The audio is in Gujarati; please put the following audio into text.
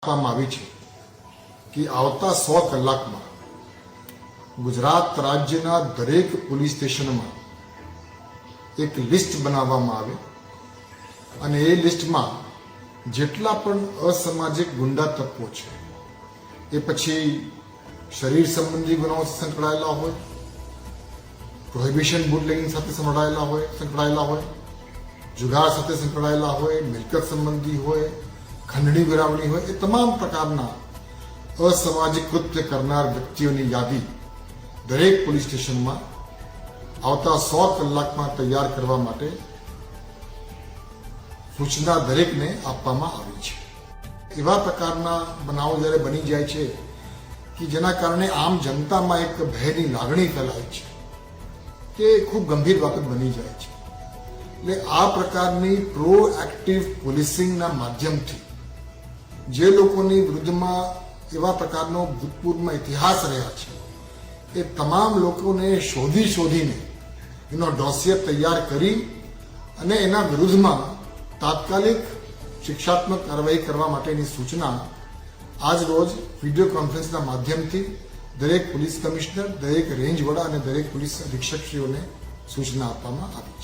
આપવામાં આવી છે કે આવતા 100 કલાકમાં ગુજરાત રાજ્યના દરેક પોલીસ સ્ટેશનમાં એક લિસ્ટ બનાવવામાં આવે અને એ લિસ્ટમાં જેટલા પણ અસામાજિક ગુંડા તત્વો છે એ પછી શરીર સંબંધી ગુનાઓ સંકળાયેલા હોય, પ્રોહિબિશન બુટલેગિંગ સાથે સંકળાયેલા હોય, જુગાર સાથે સંકળાયેલા હોય, મિલકત સંબંધી હોય, ખંડણી વિરાવણી હોય, એ તમામ પ્રકારના અસામાજિક કૃત્ય કરનાર વ્યક્તિઓની યાદી દરેક પોલીસ સ્ટેશનમાં આવતા 100 કલાકમાં તૈયાર કરવા માટે સૂચના દરેકને આપવામાં આવી છે. એવા પ્રકારના બનાવો જ્યારે બની જાય છે કે જેના કારણે આમ જનતામાં એક ભયની લાગણી ફેલાય છે કે ખૂબ ગંભીર બાબત બની જાય છે. એટલે આ પ્રકારની પ્રોએક્ટિવ પોલીસિંગના માધ્યમથી જે લોકોની વિરુદ્ધમાં એવા પ્રકારનો ભૂતપૂર્વમાં ઇતિહાસ રહ્યા છે એ તમામ લોકોને શોધીને એનો ડોસિયર તૈયાર કરી અને એના વિરુદ્ધમાં તાત્કાલિક શિક્ષાત્મક કાર્યવાહી કરવા માટેની સૂચના આજ રોજ વિડીયો કોન્ફરન્સના માધ્યમથી દરેક પોલીસ કમિશનર, દરેક રેન્જ વડા અને દરેક પોલીસ અધિક્ષકશ્રીઓને સૂચના આપવામાં આવી છે.